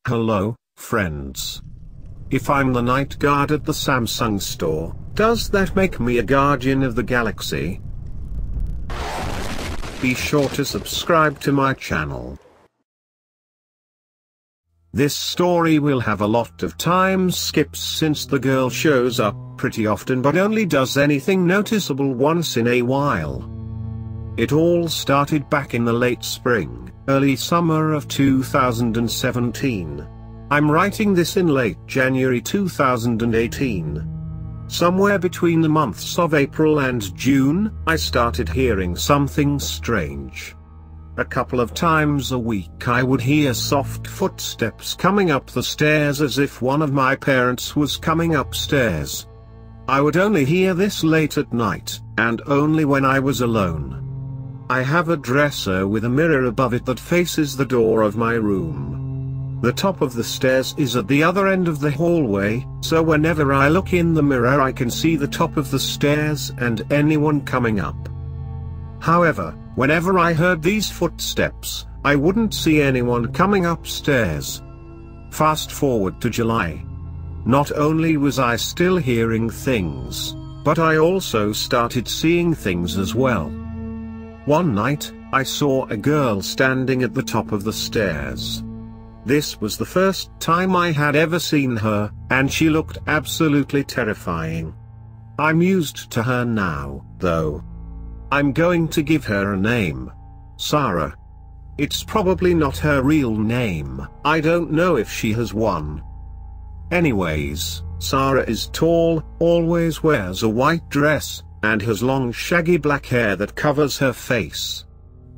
Hello, friends. If I'm the night guard at the Samsung store, does that make me a guardian of the galaxy? Be sure to subscribe to my channel. This story will have a lot of time skips since the girl shows up pretty often but only does anything noticeable once in a while. It all started back in the late spring, early summer of 2017. I'm writing this in late January 2018. Somewhere between the months of April and June, I started hearing something strange. A couple of times a week I would hear soft footsteps coming up the stairs as if one of my parents was coming upstairs. I would only hear this late at night, and only when I was alone. I have a dresser with a mirror above it that faces the door of my room. The top of the stairs is at the other end of the hallway, so whenever I look in the mirror I can see the top of the stairs and anyone coming up. However, whenever I heard these footsteps, I wouldn't see anyone coming upstairs. Fast forward to July. Not only was I still hearing things, but I also started seeing things as well. One night, I saw a girl standing at the top of the stairs. This was the first time I had ever seen her, and she looked absolutely terrifying. I'm used to her now, though. I'm going to give her a name. Sarah. It's probably not her real name, I don't know if she has one. Anyways, Sarah is tall, always wears a white dress, and has long shaggy black hair that covers her face.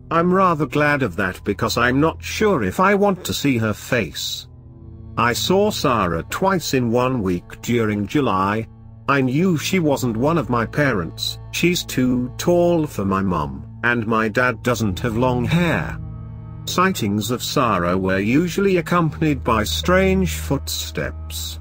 I'm rather glad of that because I'm not sure if I want to see her face. I saw Sarah twice in 1 week during July. I knew she wasn't one of my parents, she's too tall for my mum, and my dad doesn't have long hair. Sightings of Sarah were usually accompanied by strange footsteps.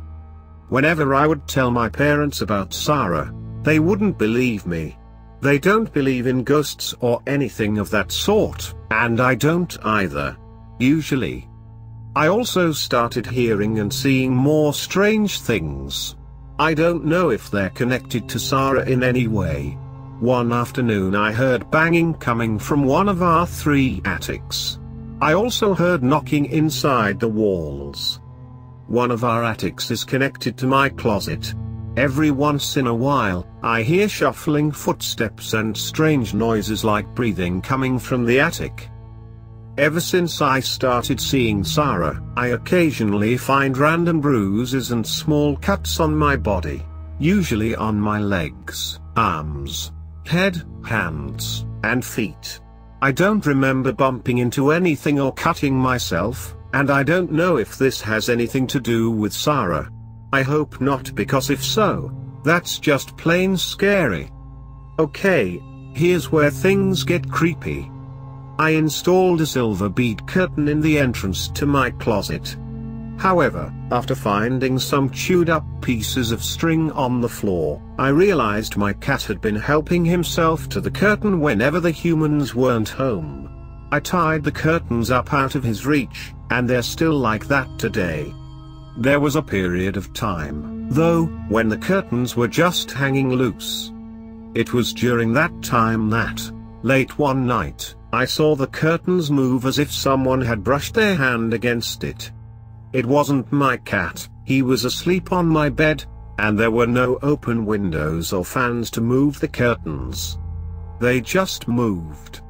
Whenever I would tell my parents about Sarah, they wouldn't believe me. They don't believe in ghosts or anything of that sort, and I don't either. Usually. I also started hearing and seeing more strange things. I don't know if they're connected to Sarah in any way. One afternoon I heard banging coming from one of our 3 attics. I also heard knocking inside the walls. One of our attics is connected to my closet. Every once in a while, I hear shuffling footsteps and strange noises like breathing coming from the attic. Ever since I started seeing Sarah, I occasionally find random bruises and small cuts on my body, usually on my legs, arms, head, hands, and feet. I don't remember bumping into anything or cutting myself, and I don't know if this has anything to do with Sarah. I hope not, because if so, that's just plain scary. Okay, here's where things get creepy. I installed a silver bead curtain in the entrance to my closet. However, after finding some chewed up pieces of string on the floor, I realized my cat had been helping himself to the curtain whenever the humans weren't home. I tied the curtains up out of his reach, and they're still like that today. There was a period of time, though, when the curtains were just hanging loose. It was during that time that, late one night, I saw the curtains move as if someone had brushed their hand against it. It wasn't my cat, he was asleep on my bed, and there were no open windows or fans to move the curtains. They just moved.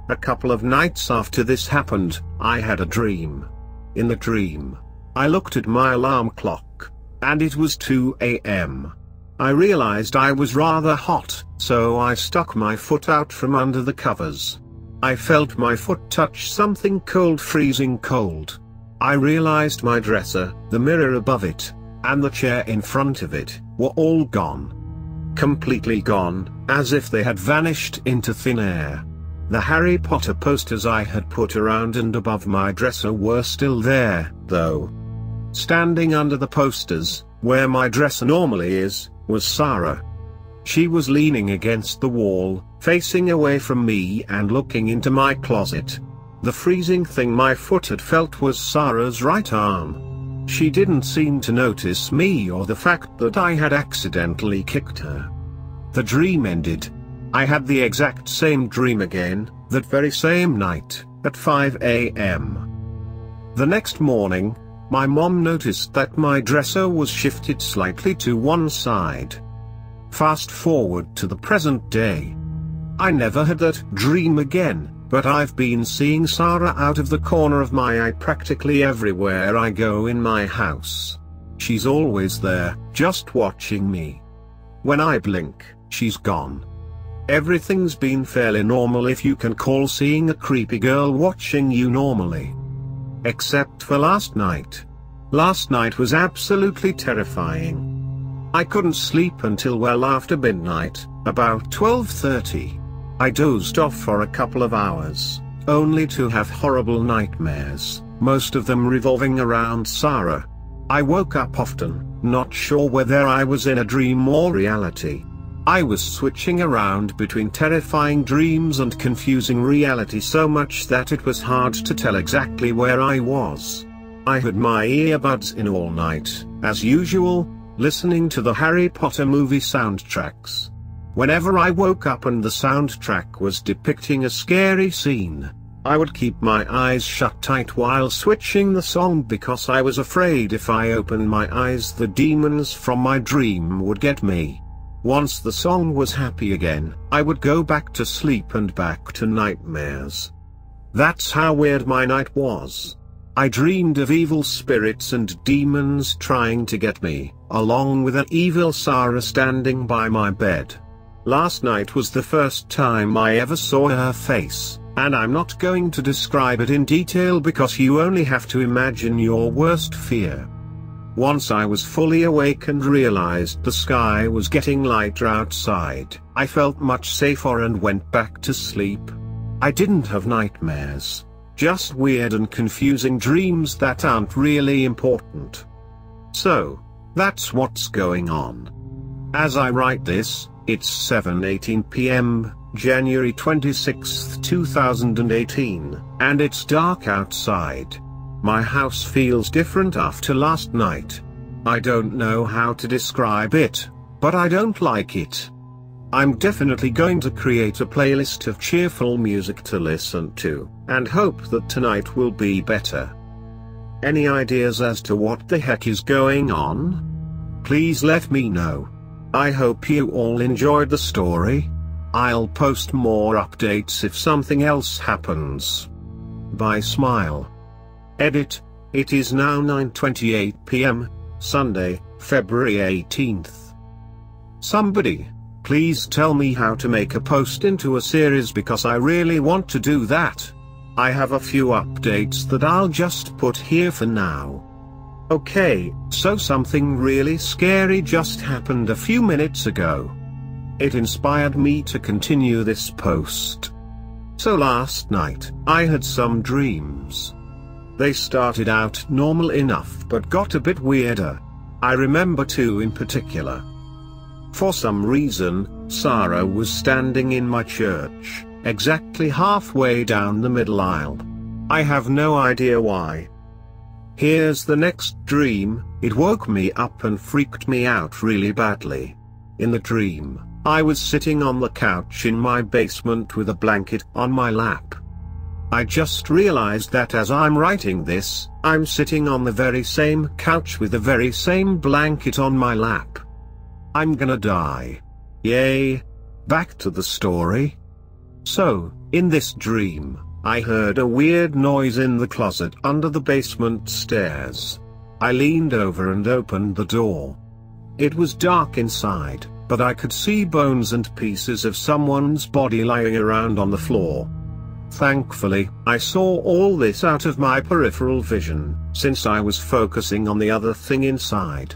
A couple of nights after this happened, I had a dream. In the dream, I looked at my alarm clock, and it was 2 a.m. I realized I was rather hot, so I stuck my foot out from under the covers. I felt my foot touch something cold, freezing cold. I realized my dresser, the mirror above it, and the chair in front of it, were all gone. Completely gone, as if they had vanished into thin air. The Harry Potter posters I had put around and above my dresser were still there, though. Standing under the posters, where my dresser normally is, was Sarah. She was leaning against the wall, facing away from me and looking into my closet. The freezing thing my foot had felt was Sarah's right arm. She didn't seem to notice me or the fact that I had accidentally kicked her. The dream ended. I had the exact same dream again, that very same night, at 5 a.m. The next morning, my mom noticed that my dresser was shifted slightly to one side. Fast forward to the present day. I never had that dream again, but I've been seeing Sarah out of the corner of my eye practically everywhere I go in my house. She's always there, just watching me. When I blink, she's gone. Everything's been fairly normal if you can call seeing a creepy girl watching you normally. Except for last night. Last night was absolutely terrifying. I couldn't sleep until well after midnight, about 12:30. I dozed off for a couple of hours, only to have horrible nightmares, most of them revolving around Sarah. I woke up often, not sure whether I was in a dream or reality. I was switching around between terrifying dreams and confusing reality so much that it was hard to tell exactly where I was. I had my earbuds in all night, as usual, listening to the Harry Potter movie soundtracks. Whenever I woke up and the soundtrack was depicting a scary scene, I would keep my eyes shut tight while switching the song because I was afraid if I opened my eyes the demons from my dream would get me. Once the song was happy again, I would go back to sleep and back to nightmares. That's how weird my night was. I dreamed of evil spirits and demons trying to get me, along with an evil Sarah standing by my bed. Last night was the first time I ever saw her face, and I'm not going to describe it in detail because you only have to imagine your worst fear. Once I was fully awake and realized the sky was getting lighter outside, I felt much safer and went back to sleep. I didn't have nightmares, just weird and confusing dreams that aren't really important. So, that's what's going on. As I write this, it's 7:18 p.m., January 26, 2018, and it's dark outside. My house feels different after last night. I don't know how to describe it, but I don't like it. I'm definitely going to create a playlist of cheerful music to listen to, and hope that tonight will be better. Any ideas as to what the heck is going on? Please let me know. I hope you all enjoyed the story. I'll post more updates if something else happens. Bye. Smile. Edit. It is now 9:28 p.m., Sunday, February 18th. Somebody, please tell me how to make a post into a series because I really want to do that. I have a few updates that I'll just put here for now. Okay, so something really scary just happened a few minutes ago. It inspired me to continue this post. So last night, I had some dreams. They started out normal enough but got a bit weirder. I remember two in particular. For some reason, Sarah was standing in my church, exactly halfway down the middle aisle. I have no idea why. Here's the next dream. It woke me up and freaked me out really badly. In the dream, I was sitting on the couch in my basement with a blanket on my lap. I just realized that as I'm writing this, I'm sitting on the very same couch with the very same blanket on my lap. I'm gonna die. Yay! Back to the story. So, in this dream, I heard a weird noise in the closet under the basement stairs. I leaned over and opened the door. It was dark inside, but I could see bones and pieces of someone's body lying around on the floor. Thankfully, I saw all this out of my peripheral vision, since I was focusing on the other thing inside.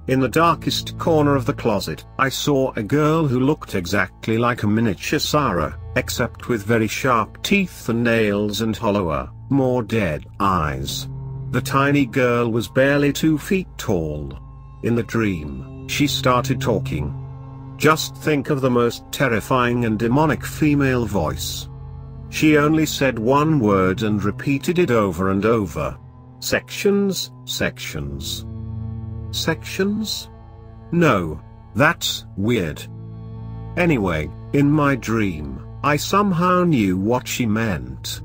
In the darkest corner of the closet, I saw a girl who looked exactly like a miniature Sarah, except with very sharp teeth and nails and hollower, more dead eyes. The tiny girl was barely 2 feet tall. In the dream, she started talking. Just think of the most terrifying and demonic female voice. She only said one word and repeated it over and over. Sections, sections. Sections? No, that's weird. Anyway, in my dream, I somehow knew what she meant.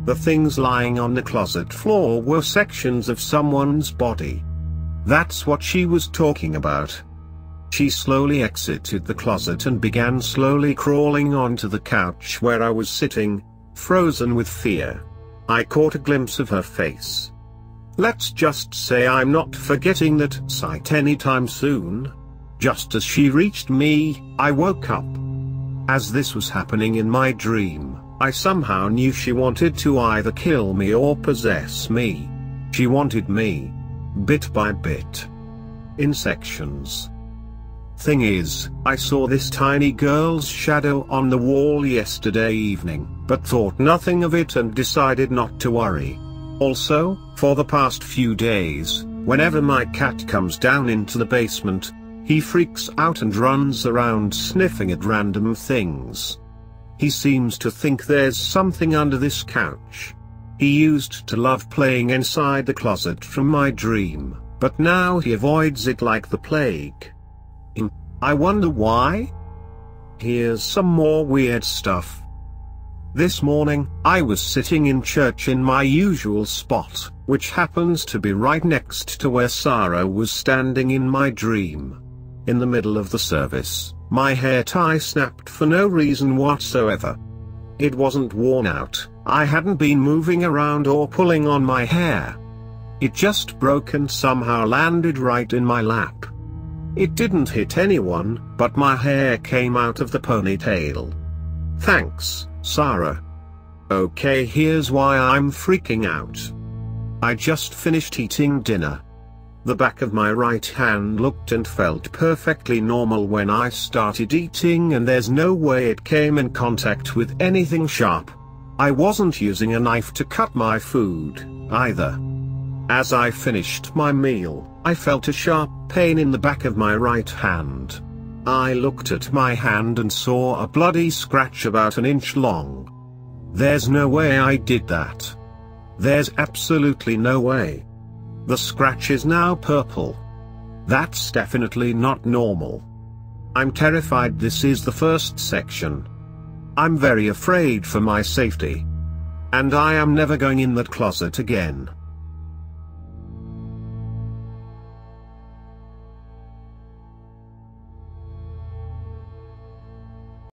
The things lying on the closet floor were sections of someone's body. That's what she was talking about. She slowly exited the closet and began slowly crawling onto the couch where I was sitting, frozen with fear. I caught a glimpse of her face. Let's just say I'm not forgetting that sight anytime soon. Just as she reached me, I woke up. As this was happening in my dream, I somehow knew she wanted to either kill me or possess me. She wanted me. Bit by bit. In sections. Thing is, I saw this tiny girl's shadow on the wall yesterday evening, but thought nothing of it and decided not to worry. Also, for the past few days, whenever my cat comes down into the basement, he freaks out and runs around sniffing at random things. He seems to think there's something under this couch. He used to love playing inside the closet from my dream, but now he avoids it like the plague. I wonder why? Here's some more weird stuff. This morning, I was sitting in church in my usual spot, which happens to be right next to where Sarah was standing in my dream. In the middle of the service, my hair tie snapped for no reason whatsoever. It wasn't worn out, I hadn't been moving around or pulling on my hair. It just broke and somehow landed right in my lap. It didn't hit anyone, but my hair came out of the ponytail. Thanks, Sarah. Okay, here's why I'm freaking out. I just finished eating dinner. The back of my right hand looked and felt perfectly normal when I started eating, and there's no way it came in contact with anything sharp. I wasn't using a knife to cut my food, either. As I finished my meal, I felt a sharp pain in the back of my right hand. I looked at my hand and saw a bloody scratch about an inch long. There's no way I did that. There's absolutely no way. The scratch is now purple. That's definitely not normal. I'm terrified this is the first section. I'm very afraid for my safety. And I am never going in that closet again.